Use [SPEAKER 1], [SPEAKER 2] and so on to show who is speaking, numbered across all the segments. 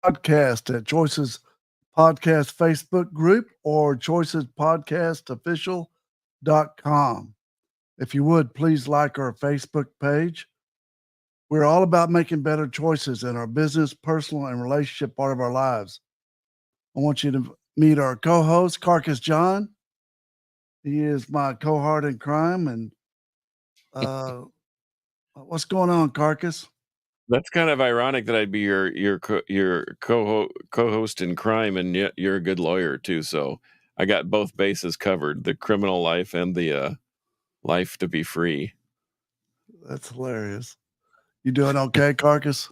[SPEAKER 1] podcast at Choices Podcast Facebook group or choicespodcastofficial.com. If you would, please like our Facebook page. We're all about making better choices in our business, personal, and relationship part of our lives. I want you to meet our co-host, Carcass John. He is my cohort in crime. And what's going on, Carcass?
[SPEAKER 2] That's kind of ironic that I'd be your co-host in crime, and yet you're a good lawyer too. So I got both bases covered: the criminal life and the life to be free.
[SPEAKER 1] That's hilarious. You doing okay, Carcass?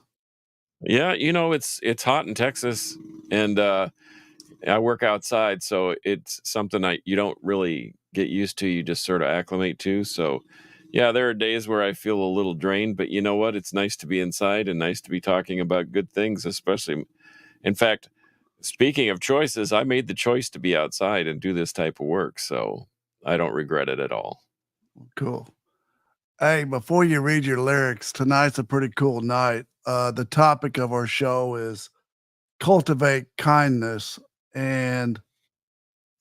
[SPEAKER 2] Yeah, it's hot in Texas, and I work outside, so it's something you don't really get used to. You just sort of acclimate to. So, yeah, there are days where I feel a little drained, but you know what? It's nice to be inside and nice to be talking about good things, especially. In fact, speaking of choices, I made the choice to be outside and do this type of work, so I don't regret it at all.
[SPEAKER 1] Cool. Hey, before you read your lyrics, tonight's a pretty cool night. The topic of our show is Cultivate Kindness. And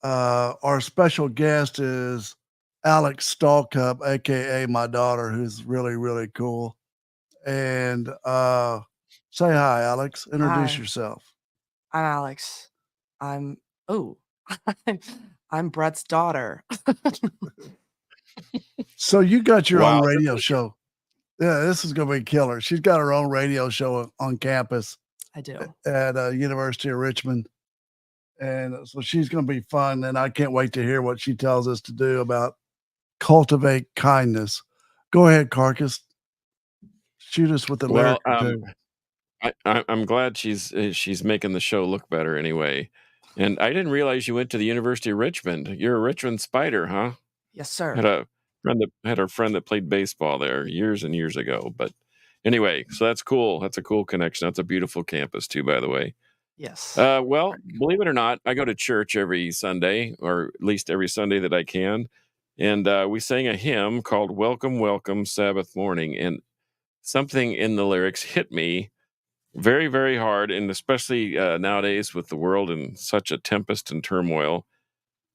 [SPEAKER 1] our special guest is Alex Stallcup, aka my daughter, who's really, really cool. And say hi, Alex. Introduce
[SPEAKER 3] Hi.
[SPEAKER 1] yourself.
[SPEAKER 3] I'm Alex. I'm I'm Brett's daughter.
[SPEAKER 1] So you got your
[SPEAKER 2] Wow,
[SPEAKER 1] own radio show. Yeah, this is gonna be killer. She's got her own radio show on campus
[SPEAKER 3] I do.
[SPEAKER 1] at University of Richmond. And so she's going to be fun. And I can't wait to hear what she tells us to do about cultivate kindness. Go ahead, Carcass. Shoot us with the lyric.
[SPEAKER 2] I'm glad she's making the show look better anyway. And I didn't realize you went to the University of Richmond. You're a Richmond Spider, huh?
[SPEAKER 3] Yes, sir.
[SPEAKER 2] Had a friend that played baseball there years and years ago. But anyway, so that's cool. That's a cool connection. That's a beautiful campus too, by the way.
[SPEAKER 3] Yes.
[SPEAKER 2] Well, believe it or not, I go to church every Sunday, or at least every Sunday that I can. And we sang a hymn called Welcome, Welcome, Sabbath Morning. And something in the lyrics hit me very, very hard, and especially nowadays with the world in such a tempest and turmoil.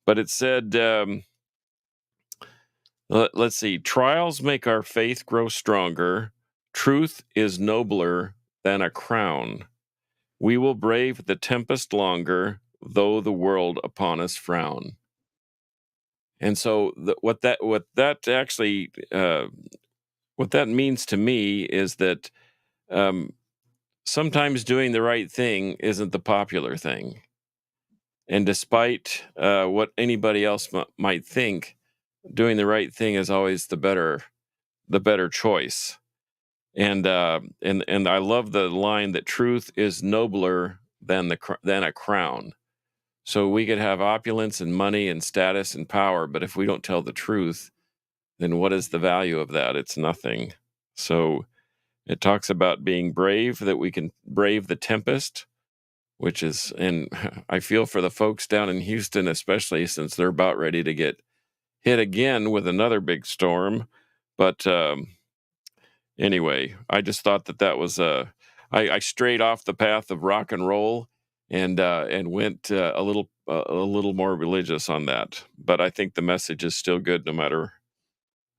[SPEAKER 2] But it said, let's see, trials make our faith grow stronger. Truth is nobler than a crown. We will brave the tempest longer, though the world upon us frown. And so, what that means to me is that sometimes doing the right thing isn't the popular thing, and despite what anybody else might think, doing the right thing is always the better choice. And I love the line that truth is nobler than a crown. So we could have opulence and money and status and power, but if we don't tell the truth, then what is the value of that? It's nothing. So it talks about being brave, that we can brave the tempest, which is, and I feel for the folks down in Houston, especially since they're about ready to get hit again with another big storm. But anyway, I just thought that was I strayed off the path of rock and roll and went a little more religious on that. But I think the message is still good, no matter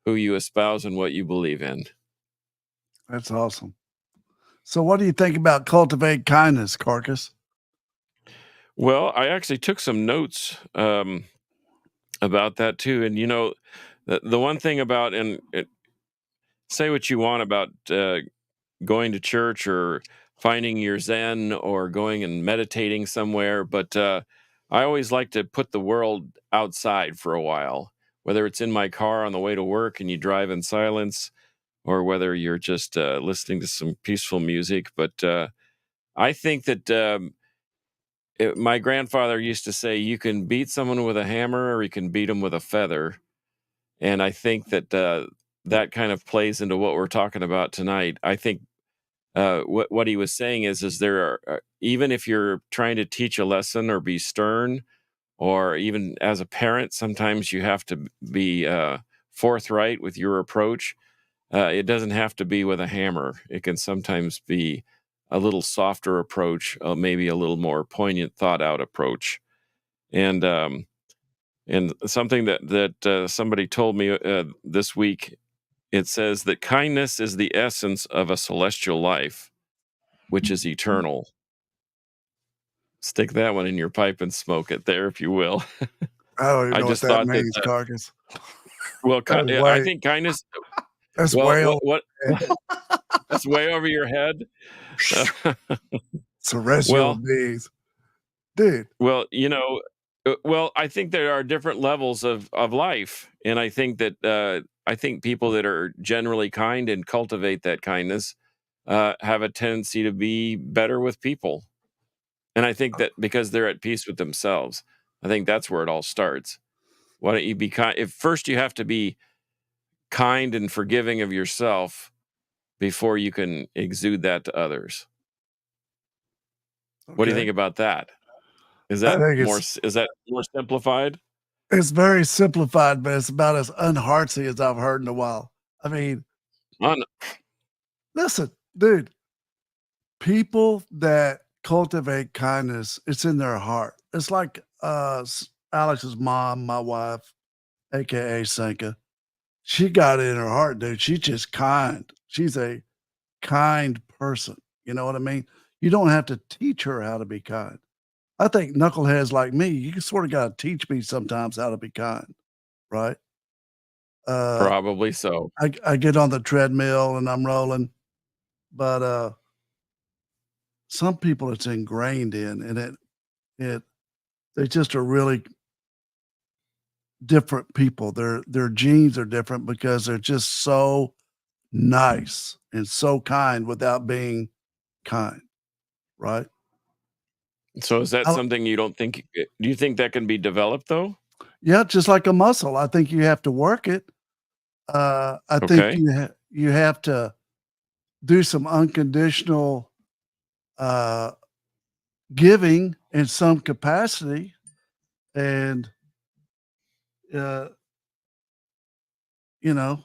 [SPEAKER 2] who you espouse and what you believe in.
[SPEAKER 1] That's awesome. So, what do you think about cultivate kindness, Carcass?
[SPEAKER 2] Well, I actually took some notes about that too, and the one thing about say what you want about going to church or finding your Zen or going and meditating somewhere, but I always like to put the world outside for a while, whether it's in my car on the way to work and you drive in silence, or whether you're just listening to some peaceful music. But I think that my grandfather used to say, you can beat someone with a hammer or you can beat them with a feather. And I think that that kind of plays into what we're talking about tonight. I think what he was saying is there are, even if you're trying to teach a lesson or be stern, or even as a parent, sometimes you have to be forthright with your approach. It doesn't have to be with a hammer. It can sometimes be a little softer approach, maybe a little more poignant, thought out approach. And something that somebody told me this week, it says that kindness is the essence of a celestial life, which is eternal. Stick that one in your pipe and smoke it there, if you will.
[SPEAKER 1] I don't even
[SPEAKER 2] I
[SPEAKER 1] know what
[SPEAKER 2] just
[SPEAKER 1] that
[SPEAKER 2] thought that.
[SPEAKER 1] means, Carcass.
[SPEAKER 2] Well,
[SPEAKER 1] That's
[SPEAKER 2] I
[SPEAKER 1] way,
[SPEAKER 2] think kindness.
[SPEAKER 1] that's
[SPEAKER 2] Well,
[SPEAKER 1] way over.
[SPEAKER 2] what? That's way over your head.
[SPEAKER 1] Celestial
[SPEAKER 2] Well,
[SPEAKER 1] beings. Dude,
[SPEAKER 2] well, I think there are different levels of life, and I think that I think people that are generally kind and cultivate that kindness have a tendency to be better with people. And I think that because they're at peace with themselves, I think that's where it all starts. Why don't you be kind? If first you have to be kind and forgiving of yourself before you can exude that to others. What do you
[SPEAKER 1] okay.
[SPEAKER 2] think about that? Is
[SPEAKER 1] I
[SPEAKER 2] that
[SPEAKER 1] think
[SPEAKER 2] more simplified?
[SPEAKER 1] it's very simplified, but it's about as unheartsy as I've heard in a while. I mean,
[SPEAKER 2] Un-
[SPEAKER 1] listen, dude, people that cultivate kindness, it's in their heart. It's like Alex's mom, my wife, aka Sanka. She got it in her heart, dude. She's just kind. She's a kind person. You know what I mean? You don't have to teach her how to be kind. I think knuckleheads like me, you sort of got to teach me sometimes how to be kind, right?
[SPEAKER 2] Probably so.
[SPEAKER 1] I get on the treadmill and I'm rolling, but some people it's ingrained in, and it they just are really different people. Their genes are different because they're just so nice and so kind without being kind, right?
[SPEAKER 2] So is that
[SPEAKER 1] I,
[SPEAKER 2] something you don't think? Do you think that can be developed though?
[SPEAKER 1] yeah, just like a muscle. I think you have to work it. I think
[SPEAKER 2] Okay.
[SPEAKER 1] you have to do some unconditional uh, giving in some capacity, and uh, you know,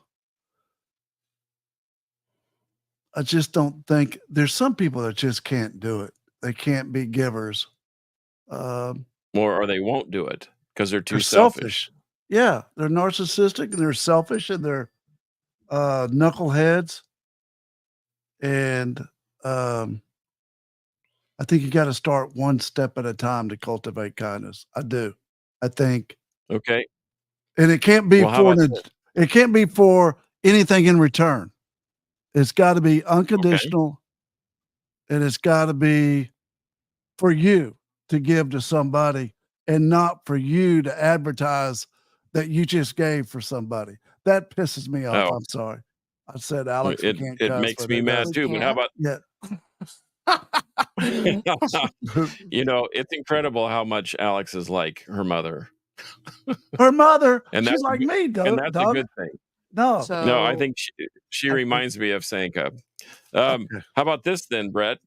[SPEAKER 1] I just don't think there's some people that just can't do it. They can't be givers. Um,
[SPEAKER 2] Or they won't do it because they're
[SPEAKER 1] they're
[SPEAKER 2] too selfish.
[SPEAKER 1] selfish. Yeah, they're narcissistic and they're selfish and they're knuckleheads. And um, I think you got to start one step at a time to cultivate kindness. I do. I think,
[SPEAKER 2] Okay.
[SPEAKER 1] and it can't be
[SPEAKER 2] Well, how
[SPEAKER 1] for
[SPEAKER 2] about this?
[SPEAKER 1] it can't be for anything in return. It's got to be
[SPEAKER 2] Okay.
[SPEAKER 1] unconditional, and it's got to be for you to give to somebody, and not for you to advertise that you just gave for somebody. That pisses me off.
[SPEAKER 2] Oh,
[SPEAKER 1] I'm sorry. I said, Alex, we can't
[SPEAKER 2] it
[SPEAKER 1] cuss,
[SPEAKER 2] makes
[SPEAKER 1] but
[SPEAKER 2] me
[SPEAKER 1] it
[SPEAKER 2] mad
[SPEAKER 1] does.
[SPEAKER 3] We
[SPEAKER 2] too. But how
[SPEAKER 3] can't.
[SPEAKER 2] about
[SPEAKER 1] Yeah.
[SPEAKER 2] it's incredible how much Alex is like her mother,
[SPEAKER 1] Her mother,
[SPEAKER 2] and
[SPEAKER 1] she's
[SPEAKER 2] that's a
[SPEAKER 1] like
[SPEAKER 2] good,
[SPEAKER 1] me,
[SPEAKER 2] and that's a
[SPEAKER 1] dog.
[SPEAKER 2] good thing.
[SPEAKER 1] No.
[SPEAKER 2] No, I
[SPEAKER 3] So
[SPEAKER 2] think she
[SPEAKER 1] I think
[SPEAKER 2] reminds me of Sanka.
[SPEAKER 1] okay.
[SPEAKER 2] How about this then, Brett?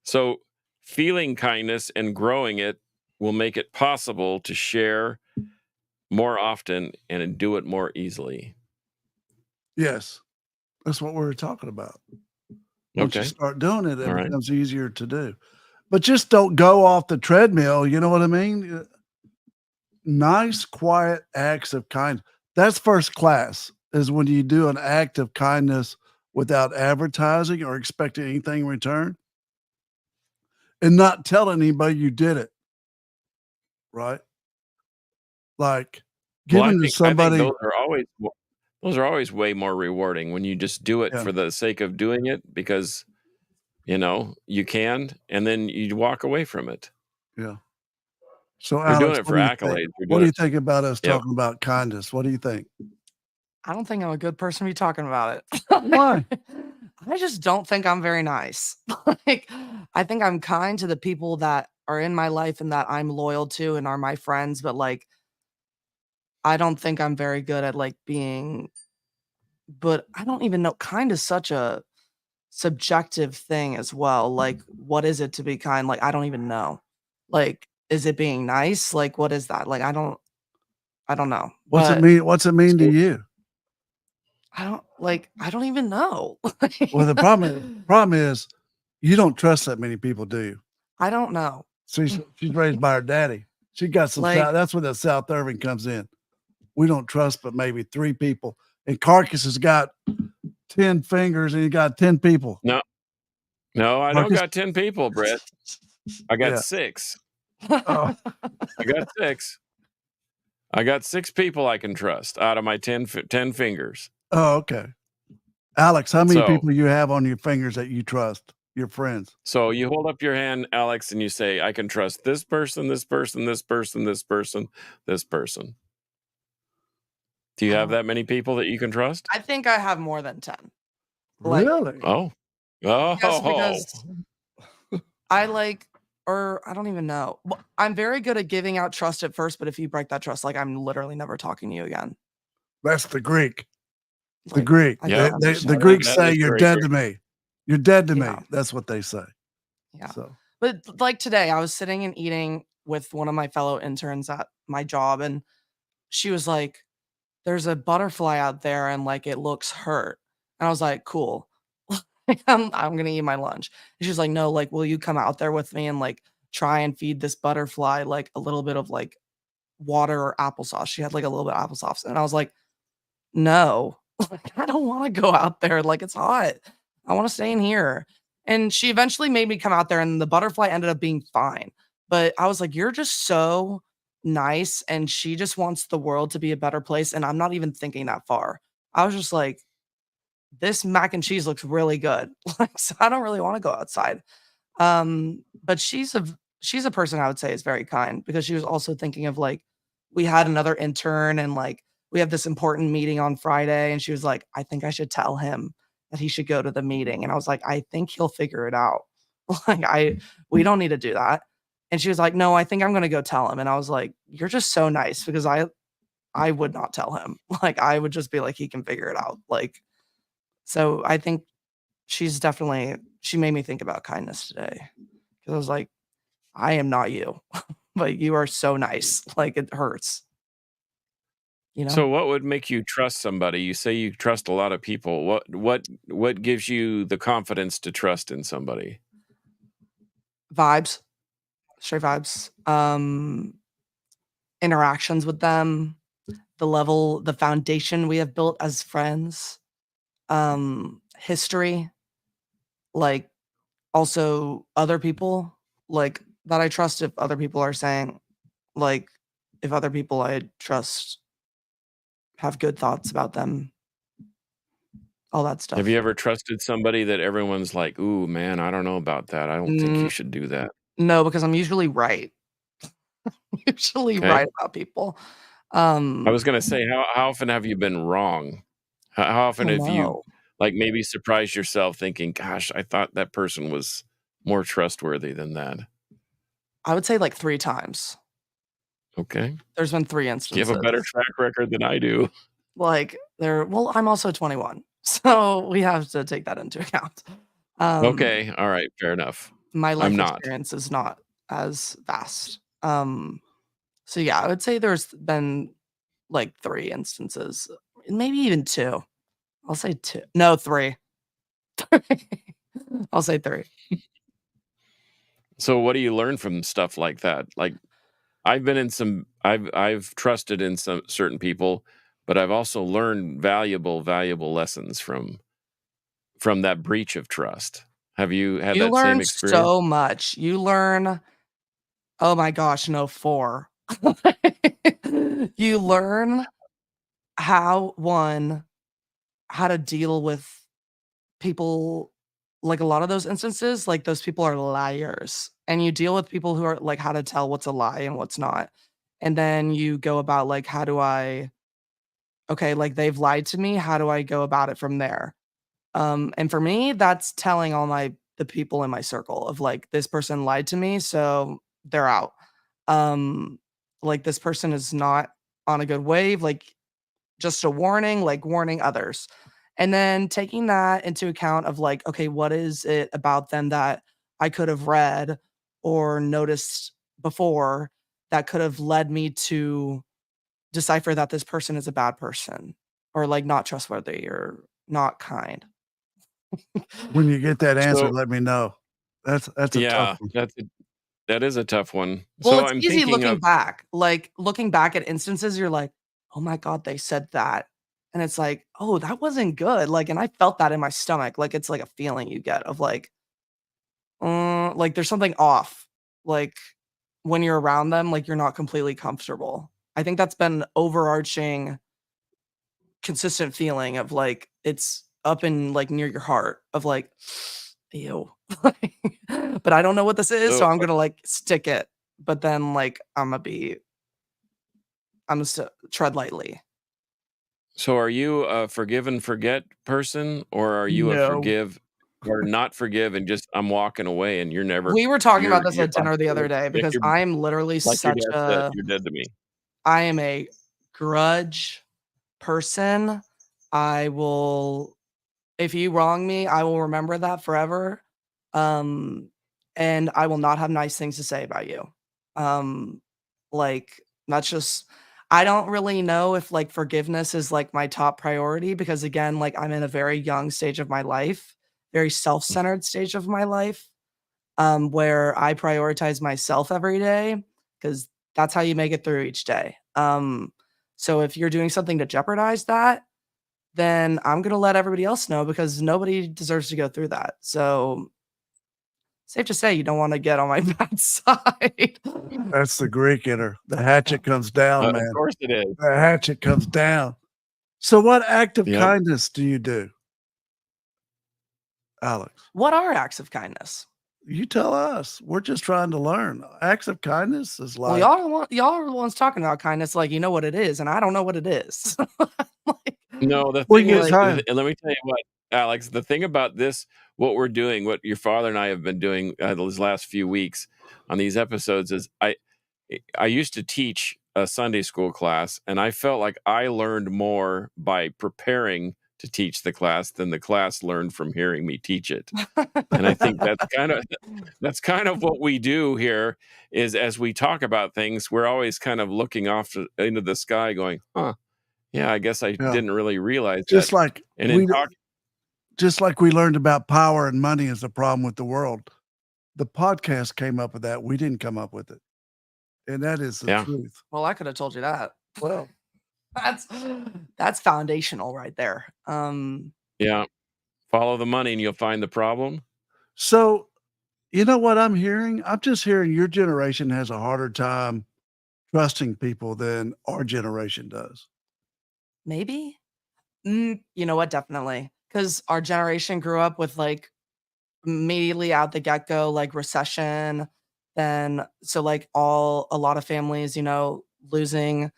[SPEAKER 2] So feeling kindness and growing it will make it possible to share more often and do it more easily.
[SPEAKER 1] Yes. That's what we were talking about. Once you
[SPEAKER 2] Okay.
[SPEAKER 1] start doing it,
[SPEAKER 2] All
[SPEAKER 1] it
[SPEAKER 2] right.
[SPEAKER 1] becomes easier to do. But just don't go off the treadmill, you know what I mean? Nice, quiet acts of kindness. That's first class, is when you do an act of kindness without advertising or expecting anything in return and not telling anybody you did it, right? Like
[SPEAKER 2] Well,
[SPEAKER 1] giving to
[SPEAKER 2] I think
[SPEAKER 1] somebody.
[SPEAKER 2] those are always way more rewarding when you just do it
[SPEAKER 1] Yeah,
[SPEAKER 2] for the sake of doing it because you can, and then you walk away from it.
[SPEAKER 1] yeah. So,
[SPEAKER 2] You're doing
[SPEAKER 1] Alex,
[SPEAKER 2] it
[SPEAKER 1] what
[SPEAKER 2] for
[SPEAKER 1] do you think?
[SPEAKER 2] accolades. You're
[SPEAKER 1] What
[SPEAKER 2] doing
[SPEAKER 1] do
[SPEAKER 2] it.
[SPEAKER 1] you think about us
[SPEAKER 2] Yep.
[SPEAKER 1] talking about kindness? What do you think?
[SPEAKER 3] I don't think I'm a good person to be talking about it.
[SPEAKER 1] Why?
[SPEAKER 3] I just don't think I'm very nice. Like, I think I'm kind to the people that are in my life and that I'm loyal to and are my friends, but like, I don't think I'm very good at like being, but I don't even know. Kind is such a subjective thing as well. Like, what is it to be kind? Like, I don't even know. Like, is it being nice? Like, what is that? Like, I don't know.
[SPEAKER 1] What's it
[SPEAKER 3] But
[SPEAKER 1] mean? What's it mean to
[SPEAKER 2] So,
[SPEAKER 1] you?
[SPEAKER 3] I don't even know.
[SPEAKER 1] Well, the problem is You don't trust that many people, do you?
[SPEAKER 3] I don't know.
[SPEAKER 1] She's raised by her daddy. She got some
[SPEAKER 3] Like-
[SPEAKER 1] that's where the South Irving comes in. We don't trust but maybe 3 people. And Carcass has got 10 fingers and he got 10 people.
[SPEAKER 2] No, I don't
[SPEAKER 1] Marcus?
[SPEAKER 2] got 10 people, Brett. I got
[SPEAKER 1] Yeah.
[SPEAKER 2] 6.
[SPEAKER 1] Oh,
[SPEAKER 2] I got 6. I got 6 people I can trust out of my 10 fingers.
[SPEAKER 1] oh, okay. Alex, how many
[SPEAKER 2] So-
[SPEAKER 1] people you have on your fingers that you trust? Your friends.
[SPEAKER 2] So you hold up your hand, Alex, and you say, I can trust this person, this person, this person, this person, this person. Do you have that many people that you can trust?
[SPEAKER 3] I think I have more than 10. Like-
[SPEAKER 1] Really?
[SPEAKER 2] Oh.
[SPEAKER 3] Yes, because I like, or I don't even know. Well, I'm very good at giving out trust at first, but if you break that trust, like I'm literally never talking to you again.
[SPEAKER 1] That's the Greek. The
[SPEAKER 3] Like,
[SPEAKER 1] Greek.
[SPEAKER 3] I
[SPEAKER 2] Yeah.
[SPEAKER 3] don't
[SPEAKER 1] The
[SPEAKER 3] understand.
[SPEAKER 1] Greeks
[SPEAKER 2] That
[SPEAKER 1] say
[SPEAKER 2] is
[SPEAKER 1] you're
[SPEAKER 2] very
[SPEAKER 1] dead
[SPEAKER 2] Greek.
[SPEAKER 1] to me. You're dead to me.
[SPEAKER 3] Yeah.
[SPEAKER 1] That's what they say.
[SPEAKER 3] Yeah.
[SPEAKER 1] So
[SPEAKER 3] But like today, I was sitting and eating with one of my fellow interns at my job, and she was like, there's a butterfly out there and like it looks hurt. And I was like, cool. I'm gonna eat my lunch. And she was like, no, like, will you come out there with me and like try and feed this butterfly like a little bit of like water or applesauce? She had like a little bit of applesauce. And I was like, no, like, I don't want to go out there. Like, it's hot. I want to stay in here. And she eventually made me come out there, and the butterfly ended up being fine. But I was like, you're just so nice. And she just wants the world to be a better place. And I'm not even thinking that far. I was just like, this mac and cheese looks really good. Like, so I don't really want to go outside. But she's a person I would say is very kind, because she was also thinking of like, we had another intern and like we have this important meeting on Friday, and she was like, I think I should tell him that he should go to the meeting. And I was like, I think he'll figure it out. Like we don't need to do that. And she was like, no, I think I'm gonna go tell him. And I was like, you're just so nice, because I would not tell him. Like I would just be like, he can figure it out. Like, so I think she made me think about kindness today, because I was like, I am not you, but you are so nice. Like it hurts. You know?
[SPEAKER 2] So what would make you trust somebody? You say you trust a lot of people. What gives you the confidence to trust in somebody?
[SPEAKER 3] Vibes, straight vibes. Interactions with them, the foundation we have built as friends, history, like also other people, like that I trust. If other people are saying, like, if other people I trust have good thoughts about them, all that stuff.
[SPEAKER 2] Have you ever trusted somebody that everyone's like, ooh, man, I don't know about that. I don't think you
[SPEAKER 3] Mm.
[SPEAKER 2] should do that.
[SPEAKER 3] No, because I'm usually right. Usually
[SPEAKER 2] Okay.
[SPEAKER 3] right about people.
[SPEAKER 2] I was going to say, how often have you been wrong? How often have you
[SPEAKER 3] No.
[SPEAKER 2] like maybe surprised yourself thinking, gosh, I thought that person was more trustworthy than that?
[SPEAKER 3] I would say like 3 times.
[SPEAKER 2] Okay.
[SPEAKER 3] There's been 3
[SPEAKER 2] You
[SPEAKER 3] instances.
[SPEAKER 2] have a better track record than I do.
[SPEAKER 3] Like well, I'm also 21, so we have to take that into account.
[SPEAKER 2] Okay. All right. Fair enough.
[SPEAKER 3] My life
[SPEAKER 2] not.
[SPEAKER 3] experience is not as vast. So yeah, I would say there's been like 3 instances, maybe even 2. I'll say 2. No, 3. I'll say 3.
[SPEAKER 2] So what do you learn from stuff like that? Like I've trusted in some certain people, but I've also learned valuable lessons from that breach of trust. Have you had
[SPEAKER 3] You
[SPEAKER 2] that same
[SPEAKER 3] learn
[SPEAKER 2] experience?
[SPEAKER 3] so much. You learn, oh my gosh, no, 4. You learn how to deal with people, like a lot of those instances, like those people are liars, and you deal with people who are like how to tell what's a lie and what's not. And then you go about like, okay, like they've lied to me, how do I go about it from there? And for me, that's telling all the people in my circle of like, this person lied to me, so they're out. Like this person is not on a good wave, like just a warning, like warning others. And then taking that into account of like, okay, what is it about them that I could have read or noticed before that could have led me to decipher that this person is a bad person, or like not trustworthy or not kind.
[SPEAKER 1] when you get that answer,
[SPEAKER 2] So-
[SPEAKER 1] let me know. That's a tough
[SPEAKER 2] Yeah,
[SPEAKER 1] one.
[SPEAKER 2] that is a tough one.
[SPEAKER 3] Well,
[SPEAKER 2] So
[SPEAKER 3] it's
[SPEAKER 2] I'm
[SPEAKER 3] easy
[SPEAKER 2] thinking
[SPEAKER 3] looking
[SPEAKER 2] of
[SPEAKER 3] back. Like, looking back at instances, you're like, "Oh my god, they said that." And it's like, "Oh, that wasn't good." Like, and I felt that in my stomach. Like, it's like a feeling you get of like there's something off. Like, when you're around them, like, you're not completely comfortable. I think that's been overarching consistent feeling of, like, it's up in, like, near your heart of, like, "Ew." But I don't know what this is, so
[SPEAKER 2] so
[SPEAKER 3] I'm gonna, like, stick it. But then, like, I'm just tread lightly.
[SPEAKER 2] so are you a forgive and forget person, or are you a
[SPEAKER 1] No.
[SPEAKER 2] forgive or not forgive and just I'm walking away and
[SPEAKER 3] We were talking about this
[SPEAKER 2] you're
[SPEAKER 3] at dinner the other day
[SPEAKER 2] like
[SPEAKER 3] because
[SPEAKER 2] you're
[SPEAKER 3] I'm literally
[SPEAKER 2] like your
[SPEAKER 3] such
[SPEAKER 2] dad said,
[SPEAKER 3] a
[SPEAKER 2] you're dead to me.
[SPEAKER 3] I am a grudge person. I will If you wrong me, I will remember that forever. Um, and I will not have nice things to say about you. Um, like that's just I don't really know if like forgiveness is like my top priority because again, like I'm in a very young stage of my life, very self-centered stage of my life, where I prioritize myself every day because that's how you make it through each day. So if you're doing something to jeopardize that, then I'm gonna let everybody else know because nobody deserves to go through that. So, safe to say you don't wanna get on my bad side.
[SPEAKER 1] That's the Greek in her. The hatchet comes down,
[SPEAKER 2] Of
[SPEAKER 1] man.
[SPEAKER 2] course it is.
[SPEAKER 1] The hatchet comes down. So what act of
[SPEAKER 2] Yep.
[SPEAKER 1] kindness do you do, Alex?
[SPEAKER 3] What are acts of kindness?
[SPEAKER 1] You tell us. We're just trying to learn. Acts of kindness is
[SPEAKER 3] Well,
[SPEAKER 1] like,
[SPEAKER 3] y'all are the ones talking about kindness like you know what it is, and I don't know what it is. Like
[SPEAKER 2] No, the
[SPEAKER 1] we
[SPEAKER 2] thing
[SPEAKER 1] get
[SPEAKER 2] is,
[SPEAKER 3] like
[SPEAKER 1] time.
[SPEAKER 2] let me tell you what, Alex, the thing about this, what we're doing, what your father and I have been doing these last few weeks on these episodes is I used to teach a Sunday school class, and I felt like I learned more by preparing to teach the class than the class learned from hearing me teach it. And I think that's kind of what we do here is as we talk about things, we're always kind of looking off into the sky going, "Huh, yeah, I guess I
[SPEAKER 1] Yeah.
[SPEAKER 2] didn't really realize that."
[SPEAKER 1] Just like
[SPEAKER 2] And in
[SPEAKER 1] we
[SPEAKER 2] talk
[SPEAKER 1] just like we learned about power and money is the problem with the world. The podcast came up with that. We didn't come up with it. And that is the
[SPEAKER 2] yeah,
[SPEAKER 1] truth.
[SPEAKER 3] well, I could have told you that.
[SPEAKER 1] Well,
[SPEAKER 3] That's that's foundational right there.
[SPEAKER 2] yeah, follow the money and you'll find the problem.
[SPEAKER 1] so you know what I'm hearing? I'm just hearing your generation has a harder time trusting people than our generation does.
[SPEAKER 3] Maybe? You know what? Definitely, because our generation grew up with, like, immediately out the get-go, like, recession, then so, like, a lot of families, losing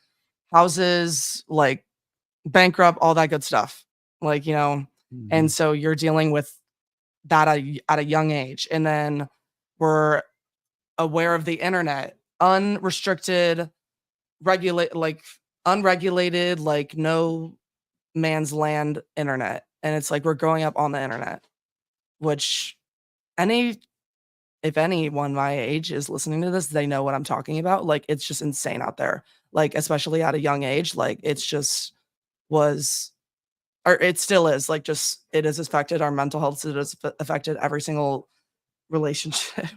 [SPEAKER 3] houses, like, bankrupt, all that good stuff, like, and
[SPEAKER 1] Mhm.
[SPEAKER 3] so you're dealing with that at a young age, and then we're aware of the internet, unrestricted, regulate like, unregulated, like, no man's land internet, and it's like we're growing up on the internet, which any if anyone my age is listening to this, they know what I'm talking about, like, it's just insane out there, like, especially at a young age, like, it's just was or it still is, like, just it has affected our mental health, it has affected every single relationship.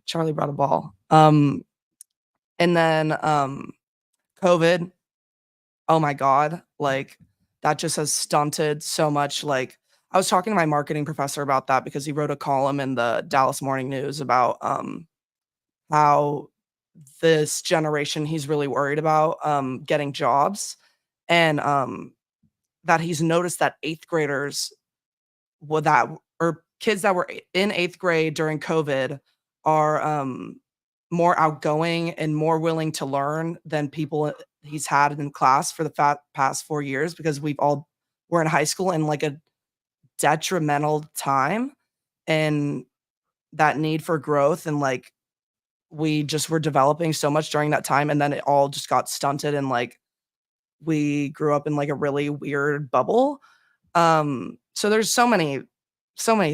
[SPEAKER 3] Charlie brought a ball. And then, COVID, oh my god, like, that just has stunted so much, like I was talking to my marketing professor about that because he wrote a column in the Dallas Morning News about, how this generation he's really worried about, getting jobs, and, that he's noticed that 8th graders well, that or kids that were in 8th grade during COVID are, more outgoing and more willing to learn than people he's had in class for the past 4 years because we're in high school in, like, a detrimental time, and that need for growth and, like, we just were developing so much during that time, and then it all just got stunted and, like, we grew up in, like, a really weird bubble. So there's so many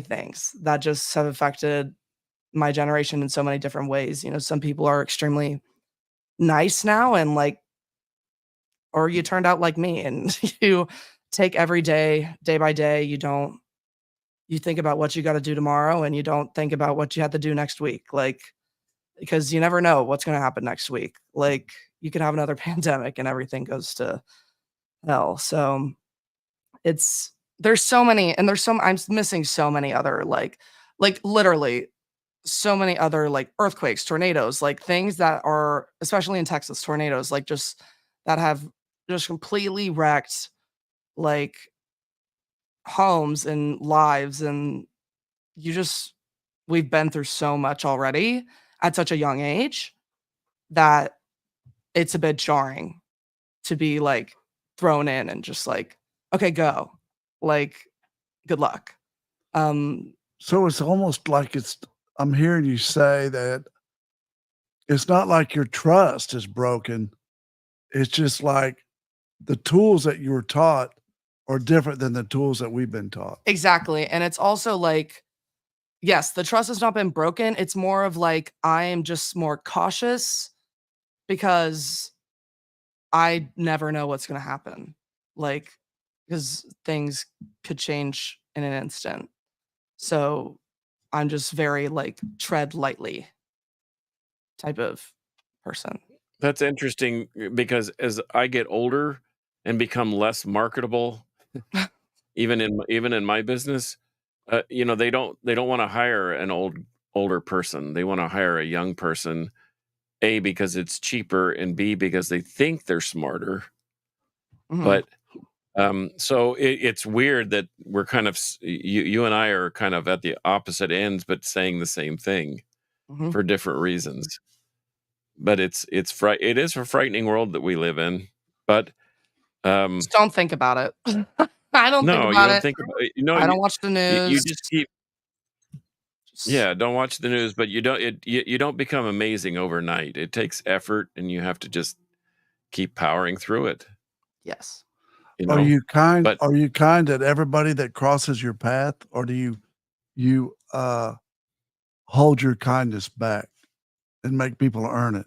[SPEAKER 3] things that just have affected my generation in so many different ways. Some people are extremely nice now and like or you turned out like me and you take every day, day by day, you think about what you got to do tomorrow and you don't think about what you have to do next week. Like, because you never know what's going to happen next week. Like, you could have another pandemic and everything goes to hell. So there's so many, and I'm missing so many other, like literally so many other, like, earthquakes, tornadoes, like things that are, especially in Texas, tornadoes, like, just that have just completely wrecked, like, homes and lives. And you just we've been through so much already at such a young age that it's a bit jarring to be, like, thrown in and just like, "Okay, go." Like, good luck. Um,
[SPEAKER 1] So it's almost like I'm hearing you say that it's not like your trust is broken. It's just like the tools that you were taught are different than the tools that we've been taught.
[SPEAKER 3] exactly, and it's also like, yes, the trust has not been broken, it's more of like, I am just more cautious because I never know what's gonna happen. Like, because things could change in an instant. So, I'm just very, like, tread lightly type of person.
[SPEAKER 2] That's interesting because as I get older and become less marketable, even in my business, they don't want to hire an older person. They want to hire a young person. A, because it's cheaper, and B, because they think they're smarter.
[SPEAKER 3] Mhm,
[SPEAKER 2] But so it's weird that we're kind of you and I are kind of at the opposite ends, but saying the same thing
[SPEAKER 3] mhm.
[SPEAKER 2] for different reasons. But it is a frightening world that we live in. But
[SPEAKER 3] Just don't think about it. I don't think
[SPEAKER 2] no, you
[SPEAKER 3] about
[SPEAKER 2] don't
[SPEAKER 3] it.
[SPEAKER 2] think about it. No,
[SPEAKER 3] I don't watch the
[SPEAKER 2] you
[SPEAKER 3] news.
[SPEAKER 2] just keep.
[SPEAKER 3] Just
[SPEAKER 2] Yeah, don't watch the news, but you don't become amazing overnight. It takes effort, and you have to just keep powering through it.
[SPEAKER 3] yes.
[SPEAKER 2] You know, but
[SPEAKER 1] Are you kind to everybody that crosses your path, or do you hold your kindness back and make people earn it?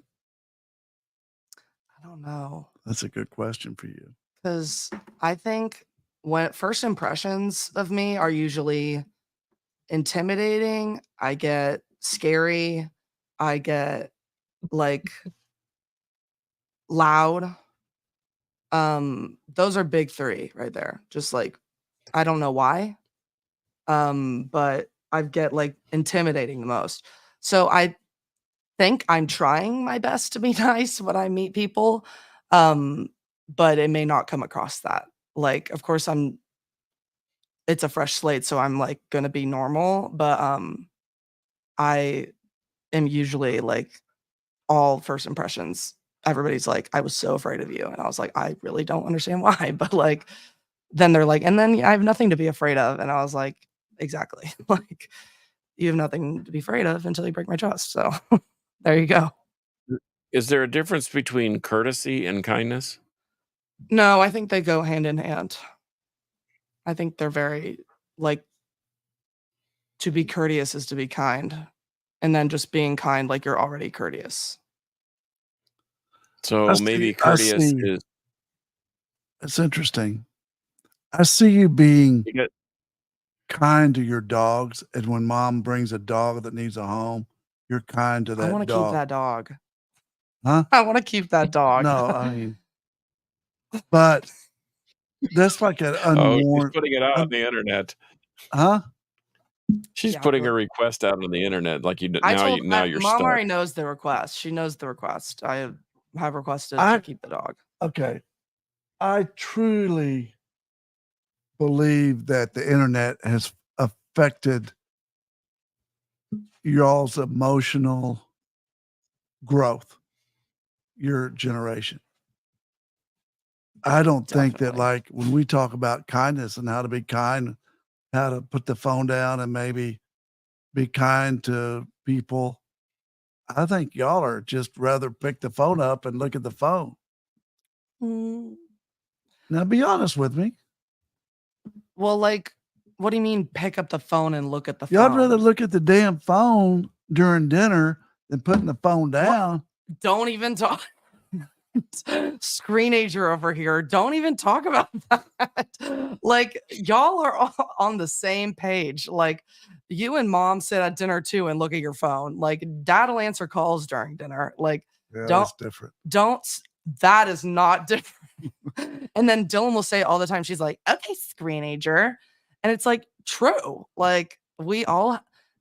[SPEAKER 3] I don't know,
[SPEAKER 1] That's a good question for you.
[SPEAKER 3] because I think when first impressions of me are usually intimidating, I get scary, I get, like, loud. Those are big 3 right there. Just, like, I don't know why, but I get, like, intimidating the most. So I think I'm trying my best to be nice when I meet people, um, but it may not come across that. Like, of course, it's a fresh slate, so I'm, like, gonna be normal, but, I am usually, like, all first impressions, everybody's like, "I was so afraid of you," and I was like, "I really don't understand why," but, like, then they're like, "And then I have nothing to be afraid of," and I was like, "Exactly." Like, you have nothing to be afraid of until you break my trust, so there you go.
[SPEAKER 2] is there a difference between courtesy and kindness?
[SPEAKER 3] No, I think they go hand in hand. I think they're very, like, to be courteous is to be kind, and then just being kind, like, you're already courteous.
[SPEAKER 2] So maybe
[SPEAKER 1] I
[SPEAKER 2] courteous
[SPEAKER 1] see.
[SPEAKER 2] is
[SPEAKER 1] It's interesting. I see you being
[SPEAKER 2] because
[SPEAKER 1] kind to your dogs, and when mom brings a dog that needs a home, you're kind to
[SPEAKER 3] I wanna
[SPEAKER 1] that
[SPEAKER 3] keep
[SPEAKER 1] dog.
[SPEAKER 3] that dog.
[SPEAKER 1] Huh?
[SPEAKER 3] I wanna keep that dog.
[SPEAKER 1] No, I mean, but that's like an
[SPEAKER 2] oh, she's
[SPEAKER 1] unworn
[SPEAKER 2] putting it out on
[SPEAKER 1] un
[SPEAKER 2] the internet.
[SPEAKER 1] huh?
[SPEAKER 2] She's
[SPEAKER 3] Yeah,
[SPEAKER 2] putting
[SPEAKER 3] but
[SPEAKER 2] a request out on the internet like
[SPEAKER 3] I told
[SPEAKER 2] now you're
[SPEAKER 3] mom
[SPEAKER 2] stuck.
[SPEAKER 3] already knows the request. She knows the request. I have requested to
[SPEAKER 1] I
[SPEAKER 3] keep the dog.
[SPEAKER 1] Okay. I truly believe that the internet has affected y'all's emotional growth, your generation. I don't think that,
[SPEAKER 3] Definitely.
[SPEAKER 1] like, when we talk about kindness and how to be kind, how to put the phone down and maybe be kind to people, I think y'all are just rather pick the phone up and look at the phone.
[SPEAKER 3] Mm.
[SPEAKER 1] Now be honest with me.
[SPEAKER 3] Well, like, what do you mean pick up the phone and look at the
[SPEAKER 1] Y'all'd rather
[SPEAKER 3] phone?
[SPEAKER 1] look at the damn phone during dinner than putting the phone
[SPEAKER 3] What?
[SPEAKER 1] down.
[SPEAKER 3] Don't even talk. screenager over here. Don't even talk about that. Like, y'all are all on the same page. Like, you and mom sit at dinner too and look at your phone. Like, dad'll answer calls during dinner. Like,
[SPEAKER 1] Yeah,
[SPEAKER 3] don't
[SPEAKER 1] that's different.
[SPEAKER 3] don't that is not different. And then Dylan will say all the time, she's like, okay, screenager. And it's like true. Like,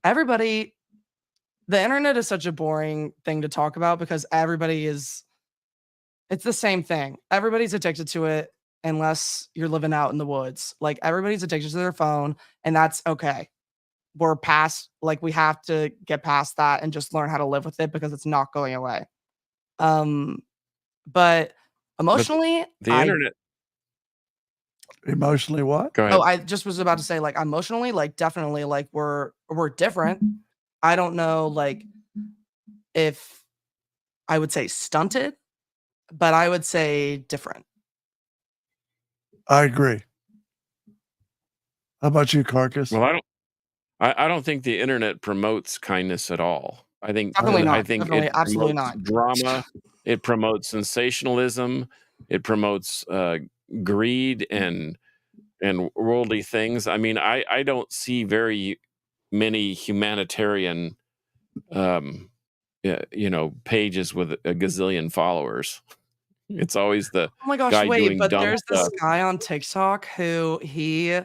[SPEAKER 3] everybody, the internet is such a boring thing to talk about because it's the same thing. Everybody's addicted to it unless you're living out in the woods. Like, everybody's addicted to their phone, and that's okay. We're past, like, we have to get past that and just learn how to live with it because it's not going away. But
[SPEAKER 2] But
[SPEAKER 3] emotionally,
[SPEAKER 2] the internet.
[SPEAKER 1] Emotionally what?
[SPEAKER 2] Go ahead.
[SPEAKER 3] I just was about to say, like, emotionally, like, definitely, like, we're different. I don't know, like, if I would say stunted, but I would say different.
[SPEAKER 1] I agree. How about you, Carcass?
[SPEAKER 2] Well, I don't think the internet promotes kindness at all. I think
[SPEAKER 3] Definitely
[SPEAKER 2] I
[SPEAKER 3] not.
[SPEAKER 2] think
[SPEAKER 3] Definitely,
[SPEAKER 2] it
[SPEAKER 3] absolutely
[SPEAKER 2] promotes
[SPEAKER 3] not.
[SPEAKER 2] drama, it promotes sensationalism, it promotes greed and worldly things. I mean, I don't see very many humanitarian pages with a gazillion followers. It's always the
[SPEAKER 3] Oh my gosh,
[SPEAKER 2] guy
[SPEAKER 3] wait,
[SPEAKER 2] doing
[SPEAKER 3] but
[SPEAKER 2] dumb
[SPEAKER 3] there's this
[SPEAKER 2] stuff.
[SPEAKER 3] guy on TikTok who he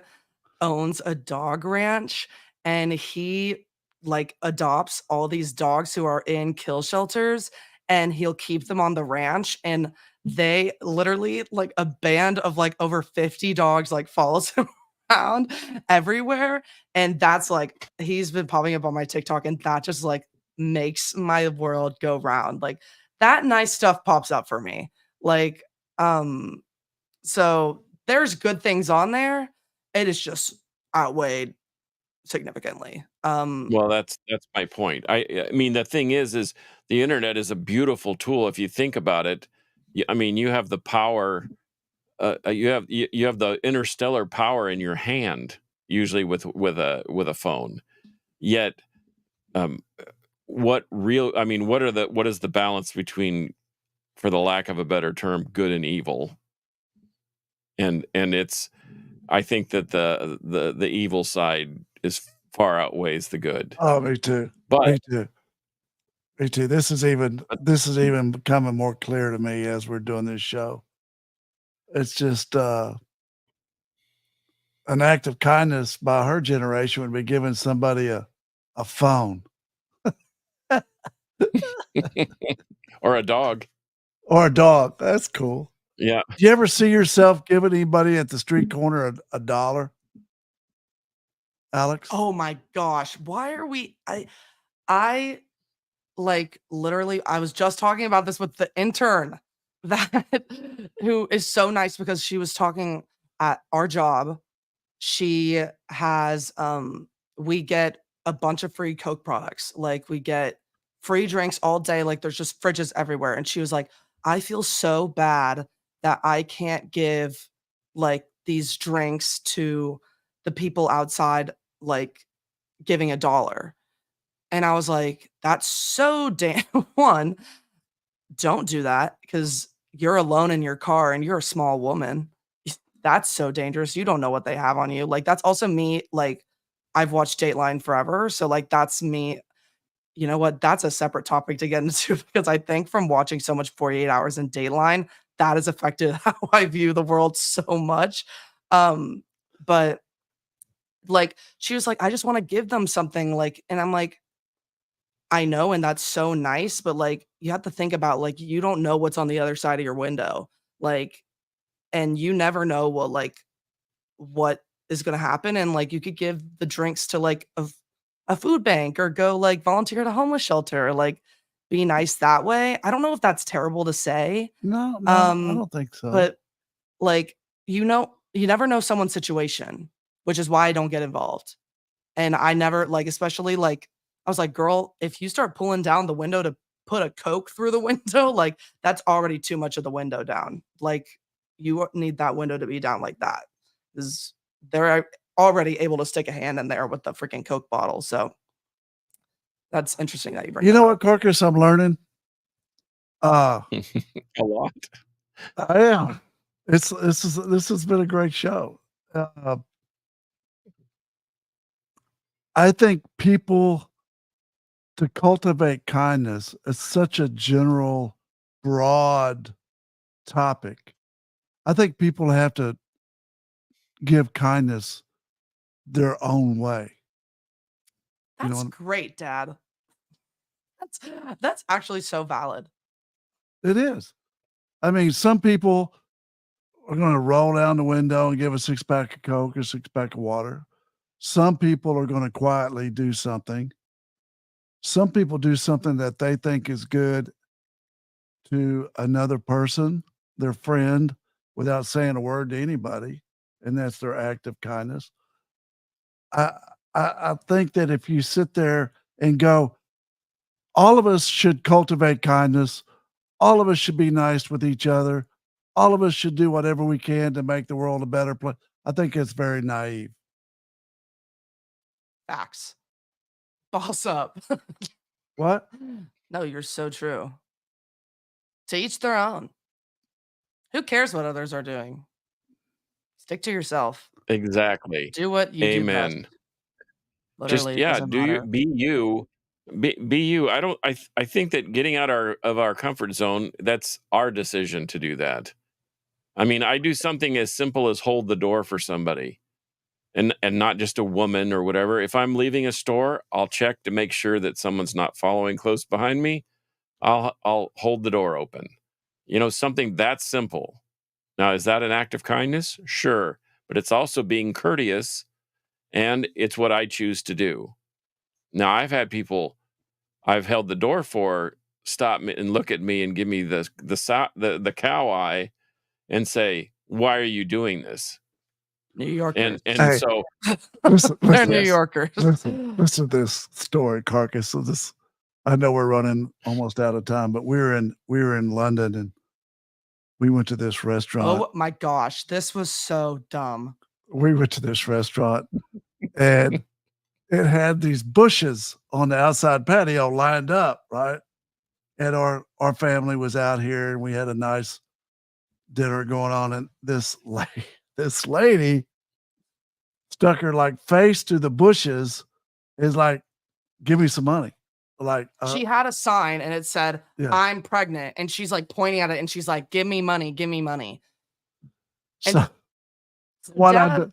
[SPEAKER 3] owns a dog ranch, and he, like, adopts all these dogs who are in kill shelters, and he'll keep them on the ranch, and they literally, like, a band of, like, over 50 dogs, like, follows him around everywhere, and that's, like, he's been popping up on my TikTok, and that just, like, makes my world go round. Like, that nice stuff pops up for me. Like, um, so there's good things on there. It is just outweighed significantly.
[SPEAKER 2] Well, that's my point. I mean, the thing is the internet is a beautiful tool if you think about it. I mean, you have the power. You have the interstellar power in your hand, usually with a phone. Yet, um, I mean, what is the balance between, for the lack of a better term, good and evil? And it's, I think that the evil side is far outweighs the good.
[SPEAKER 1] Oh, me too.
[SPEAKER 2] But
[SPEAKER 1] Me too. Me too. This is even becoming more clear to me as we're doing this show. It's just an act of kindness by her generation would be giving somebody a phone
[SPEAKER 2] or a dog.
[SPEAKER 1] or a dog. That's cool.
[SPEAKER 2] Yeah.
[SPEAKER 1] Do you ever see yourself giving anybody at the street corner a dollar, Alex?
[SPEAKER 3] Oh my gosh, why are we I like, literally, I was just talking about this with the intern that who is so nice because she was talking at our job. She has, we get a bunch of free Coke products. Like, we get free drinks all day. Like, there's just fridges everywhere. And she was like, I feel so bad that I can't give, like, these drinks to the people outside, like, giving a dollar. And I was like, that's so damn one, don't do that because you're alone in your car and you're a small woman. That's so dangerous. You don't know what they have on you. Like, that's also me. Like, I've watched Dateline forever. So, like, that's me. You know what? That's a separate topic to get into because I think from watching so much 48 hours in Dateline, that has affected how I view the world so much. But like, she was like, I just want to give them something. Like, and I'm like, I know, and that's so nice, but, like, you have to think about, like, you don't know what's on the other side of your window, like, and you never know what is gonna happen, and, like, you could give the drinks to, like, a food bank or go, like, volunteer at a homeless shelter, or, like, be nice that way. I don't know if that's terrible to say,
[SPEAKER 1] No, I
[SPEAKER 3] um,
[SPEAKER 1] don't think so.
[SPEAKER 3] but, like, you never know someone's situation, which is why I don't get involved. And I never like, especially, like, I was like, "Girl, if you start pulling down the window to put a Coke through the window, like, that's already too much of the window down. Like, you need that window to be down like that, 'cause they're already able to stick a hand in there with the freaking Coke bottle." So, that's interesting that you bring
[SPEAKER 1] You
[SPEAKER 3] that
[SPEAKER 1] know
[SPEAKER 3] up.
[SPEAKER 1] what, Carcass, I'm learning? Uh,
[SPEAKER 2] A lot.
[SPEAKER 1] I am. This has been a great show. Uh, I think people to cultivate kindness is such a general, broad topic. I think people have to give kindness their own way. You
[SPEAKER 3] That's
[SPEAKER 1] know,
[SPEAKER 3] great, Dad. That's that's actually so valid.
[SPEAKER 1] it is. I mean, some people are going to roll down the window and give a 6-pack of Coke or 6-pack of water. Some people are going to quietly do something. Some people do something that they think is good to another person, their friend, without saying a word to anybody, and that's their act of kindness. I I think that if you sit there and go, all of us should cultivate kindness, all of us should be nice with each other, all of us should do whatever we can to make the world a better place. I think it's very naive.
[SPEAKER 3] Facts. Boss up.
[SPEAKER 1] What?
[SPEAKER 3] No, you're so true. To each their own. Who cares what others are doing? Stick to yourself.
[SPEAKER 2] Exactly.
[SPEAKER 3] Do what you do best.
[SPEAKER 2] Amen. Just
[SPEAKER 3] Literally, it
[SPEAKER 2] yeah,
[SPEAKER 3] doesn't
[SPEAKER 2] do you
[SPEAKER 3] matter.
[SPEAKER 2] be you. Be you. I think that getting out of our comfort zone, that's our decision to do that. I mean, I do something as simple as hold the door for somebody and not just a woman or whatever. If I'm leaving a store, I'll check to make sure that someone's not following close behind me. I'll hold the door open. Something that simple. Now, is that an act of kindness? Sure, but it's also being courteous and it's what I choose to do. Now, I've had people I've held the door for stop me and look at me and give me the cow eye and say, "Why are you doing this?"
[SPEAKER 3] New Yorkers.
[SPEAKER 2] And
[SPEAKER 1] Hey,
[SPEAKER 2] so
[SPEAKER 1] listen,
[SPEAKER 3] They're New
[SPEAKER 1] listen,
[SPEAKER 2] yes,
[SPEAKER 3] Yorkers.
[SPEAKER 1] listen to this story, Carcass. So this, I know we're running almost out of time, but we were in London and we went to this restaurant.
[SPEAKER 3] Oh my gosh, this was so dumb.
[SPEAKER 1] We went to this restaurant and it had these bushes on the outside patio lined up, right? And our family was out here and we had a nice dinner going on, and this lady stuck her like face to the bushes, is like, give me some money. Like,
[SPEAKER 3] She had a sign and it said,
[SPEAKER 1] yeah.
[SPEAKER 3] "I'm pregnant," and she's like pointing at it and she's like, "Give me money, give me money."
[SPEAKER 1] So
[SPEAKER 3] And
[SPEAKER 1] what I
[SPEAKER 3] Dad
[SPEAKER 1] do,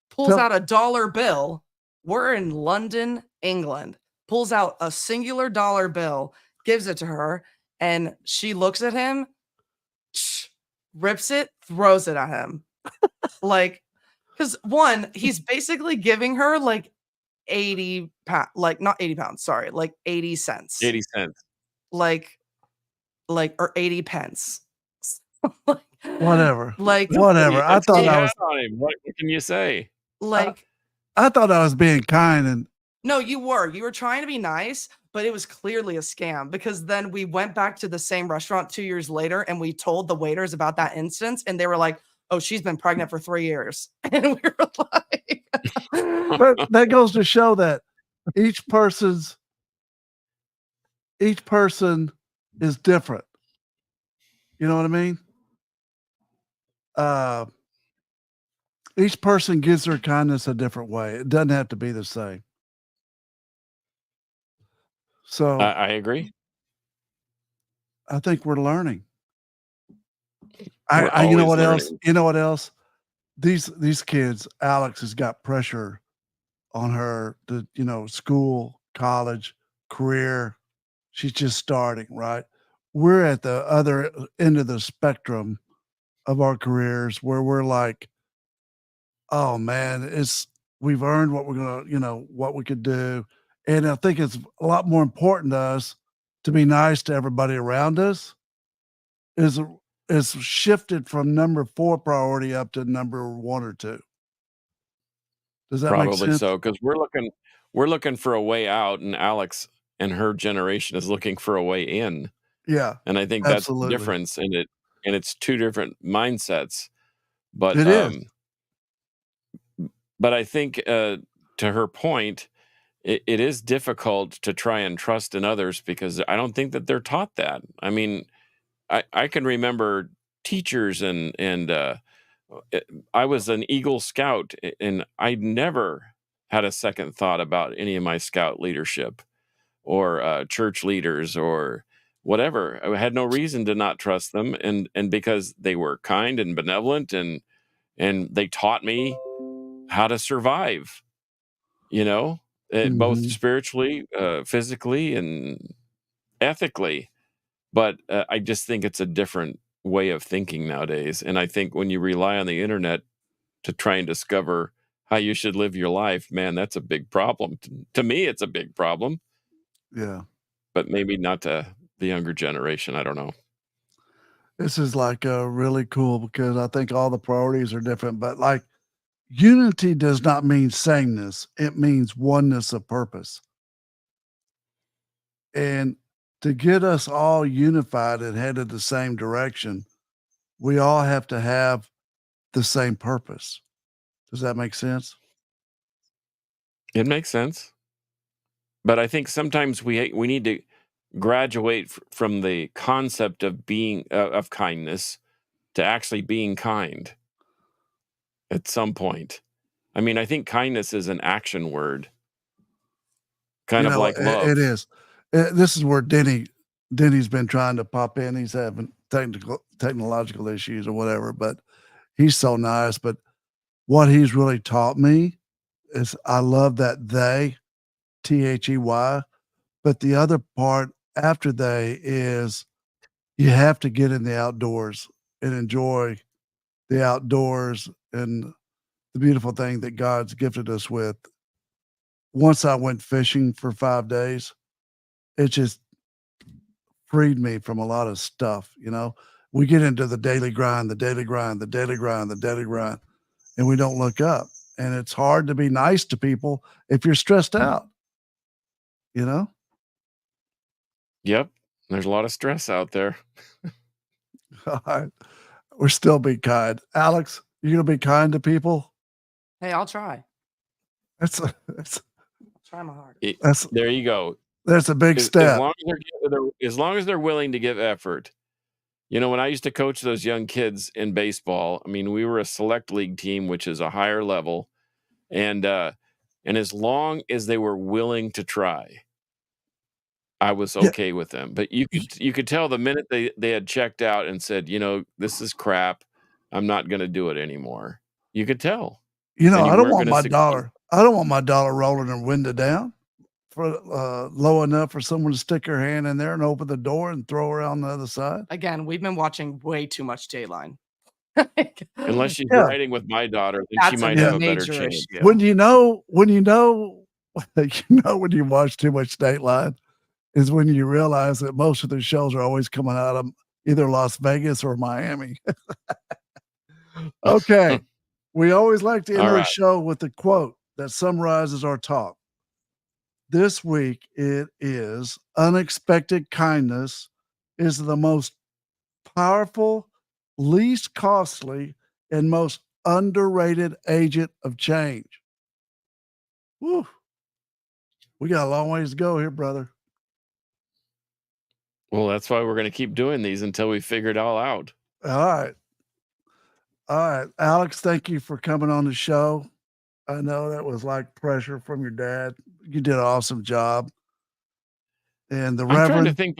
[SPEAKER 3] pulls
[SPEAKER 1] tell
[SPEAKER 3] out a dollar bill. We're in London, England. Pulls out a singular dollar bill, gives it to her, and she looks at him, rips it, throws it at him. Like, because one, he's basically giving her like 80 pounds, like not 80 pounds, sorry, like 80 cents,
[SPEAKER 2] 80 cents.
[SPEAKER 3] like, or 80 pence. like,
[SPEAKER 1] whatever,
[SPEAKER 3] like,
[SPEAKER 1] whatever. I
[SPEAKER 2] That's what
[SPEAKER 1] thought
[SPEAKER 2] he
[SPEAKER 1] I
[SPEAKER 2] had
[SPEAKER 1] was,
[SPEAKER 2] on him. What can you say?
[SPEAKER 1] I,
[SPEAKER 3] like,
[SPEAKER 1] I thought I was being kind, and
[SPEAKER 3] no, you were trying to be nice, but it was clearly a scam because then we went back to the same restaurant 2 years later and we told the waiters about that instance and they were like, "Oh, she's been pregnant for 3 years." And we were like,
[SPEAKER 1] but that goes to show that each person's each person is different. You know what I mean? Uh, each person gives their kindness a different way. It doesn't have to be the same. So
[SPEAKER 2] I agree.
[SPEAKER 1] I think we're learning.
[SPEAKER 2] We're
[SPEAKER 1] You know
[SPEAKER 2] always
[SPEAKER 1] what else?
[SPEAKER 2] learning.
[SPEAKER 1] You know what else? These kids, Alex has got pressure on her to, school, college, career. She's just starting, right? We're at the other end of the spectrum of our careers where we're like, oh man, we've earned what we're gonna, what we could do. And I think it's a lot more important to us to be nice to everybody around us is is shifted from number 4 priority up to number 1 or 2. Does that make
[SPEAKER 2] Probably
[SPEAKER 1] sense?
[SPEAKER 2] so, because we're looking for a way out, and Alex and her generation is looking for a way in.
[SPEAKER 1] Yeah,
[SPEAKER 2] And I think that's the
[SPEAKER 1] absolutely.
[SPEAKER 2] difference and it's two different mindsets. But
[SPEAKER 1] It is.
[SPEAKER 2] I think to her point, it is difficult to try and trust in others because I don't think that they're taught that. I mean, I can remember teachers and I was an Eagle Scout, and I never had a second thought about any of my scout leadership or church leaders or whatever. I had no reason to not trust them, and because they were kind and benevolent, and they taught me how to survive. Both
[SPEAKER 1] Mhm.
[SPEAKER 2] spiritually, physically, and ethically. But I just think it's a different way of thinking nowadays. And I think when you rely on the internet to try and discover how you should live your life, man, that's a big problem. To me, it's a big problem,
[SPEAKER 1] Yeah.
[SPEAKER 2] but maybe not to the younger generation. I don't know.
[SPEAKER 1] This is like really cool because I think all the priorities are different, but like unity does not mean sameness, it means oneness of purpose. And to get us all unified and headed the same direction, we all have to have the same purpose. Does that make sense?
[SPEAKER 2] It makes sense. But I think sometimes we need to graduate from the concept of being of kindness to actually being kind at some point. I mean, I think kindness is an action word, kind
[SPEAKER 1] You
[SPEAKER 2] of
[SPEAKER 1] know,
[SPEAKER 2] like
[SPEAKER 1] it
[SPEAKER 2] love.
[SPEAKER 1] is. This is where Denny's been trying to pop in. He's having technological issues or whatever, but he's so nice. But what he's really taught me is I love that they, THEY, but the other part after they is you have to get in the outdoors and enjoy the outdoors and the beautiful thing that God's gifted us with. Once I went fishing for 5 days, it just freed me from a lot of stuff, you know? We get into the daily grind, the daily grind, the daily grind, the daily grind, and we don't look up. And it's hard to be nice to people if you're stressed out, you know?
[SPEAKER 2] Yep. There's a lot of stress out there.
[SPEAKER 1] All right. We're still being kind. Alex, you gonna be kind to people?
[SPEAKER 3] Hey, I'll try.
[SPEAKER 1] That's
[SPEAKER 3] I'll try my hardest.
[SPEAKER 2] It-
[SPEAKER 1] that's
[SPEAKER 2] there you go.
[SPEAKER 1] that's a big
[SPEAKER 2] As
[SPEAKER 1] step.
[SPEAKER 2] long as long as they're willing to give effort. When I used to coach those young kids in baseball, I mean, we were a select league team, which is a higher level, and as long as they were willing to try, I was
[SPEAKER 1] Yeah,
[SPEAKER 2] okay with them. But you could tell the minute they had checked out and said, this is crap. I'm not going to do it anymore. You could tell,
[SPEAKER 1] you know,
[SPEAKER 2] and you
[SPEAKER 1] I don't
[SPEAKER 2] weren't
[SPEAKER 1] want
[SPEAKER 2] going to
[SPEAKER 1] my
[SPEAKER 2] succeed.
[SPEAKER 1] dollar. I don't want my dollar rolling and window down for low enough for someone to stick their hand in there and open the door and throw her on the other side.
[SPEAKER 3] Again, we've been watching way too much Dateline.
[SPEAKER 2] Unless she's
[SPEAKER 1] Yeah,
[SPEAKER 2] riding with my daughter, then she
[SPEAKER 3] That's a
[SPEAKER 2] might have
[SPEAKER 1] yeah.
[SPEAKER 2] a better
[SPEAKER 3] major
[SPEAKER 2] chance.
[SPEAKER 3] issue.
[SPEAKER 1] When you know when you watch too much Dateline is when you realize that most of the shows are always coming out of either Las Vegas or Miami. Okay. We always like to end
[SPEAKER 2] All
[SPEAKER 1] our
[SPEAKER 2] right.
[SPEAKER 1] show with a quote that summarizes our talk. This week it is unexpected kindness is the most powerful, least costly, and most underrated agent of change. Woo. We got a long ways to go here, brother.
[SPEAKER 2] Well, that's why we're going to keep doing these until we figure it all out.
[SPEAKER 1] All right. All right. Alex, thank you for coming on the show. I know that was like pressure from your dad. You did an awesome job. And the
[SPEAKER 2] I'm trying to
[SPEAKER 1] Reverend,
[SPEAKER 2] think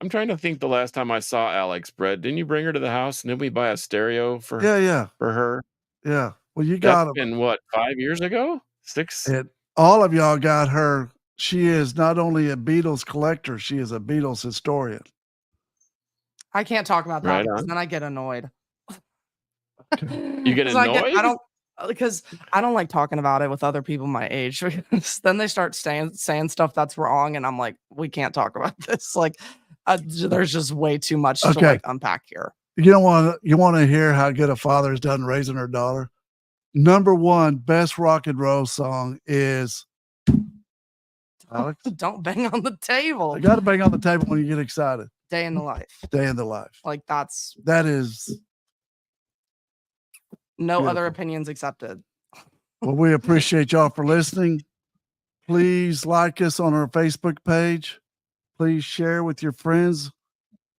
[SPEAKER 2] I'm trying to think the last time I saw Alex, Brett. Didn't you bring her to the house and then we buy a stereo for
[SPEAKER 1] yeah, yeah,
[SPEAKER 2] for her?
[SPEAKER 1] yeah. Well, you
[SPEAKER 2] That's
[SPEAKER 1] got him.
[SPEAKER 2] been what, 5 years ago? 6?
[SPEAKER 1] And all of y'all got her. She is not only a Beatles collector, she is a Beatles historian.
[SPEAKER 3] I can't talk about that
[SPEAKER 2] Right
[SPEAKER 3] because
[SPEAKER 2] on.
[SPEAKER 3] then I get annoyed.
[SPEAKER 2] You get
[SPEAKER 3] Because I
[SPEAKER 2] annoyed?
[SPEAKER 3] don't because I don't like talking about it with other people my age because then they start saying stuff that's wrong, and I'm like, we can't talk about this. Like, there's just way too much to
[SPEAKER 1] Okay.
[SPEAKER 3] like unpack here.
[SPEAKER 1] You want to hear how good a father has done raising her daughter? Number one best rock and roll song is Alex.
[SPEAKER 3] Don't bang on the table.
[SPEAKER 1] I got to bang on the table when you get excited.
[SPEAKER 3] Day in the life.
[SPEAKER 1] Day in the life.
[SPEAKER 3] Like that's
[SPEAKER 1] That is
[SPEAKER 3] no other
[SPEAKER 1] beautiful.
[SPEAKER 3] opinions accepted.
[SPEAKER 1] Well, we appreciate y'all for listening. Please like us on our Facebook page. Please share with your friends.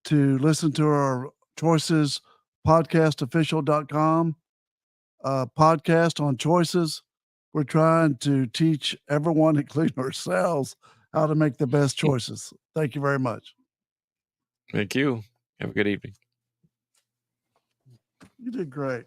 [SPEAKER 1] to listen to our Choices podcastofficial.com podcast on choices. We're trying to teach everyone, including ourselves, how to make the best choices. Thank you very much.
[SPEAKER 2] Thank you. Have a good evening.
[SPEAKER 1] You did great.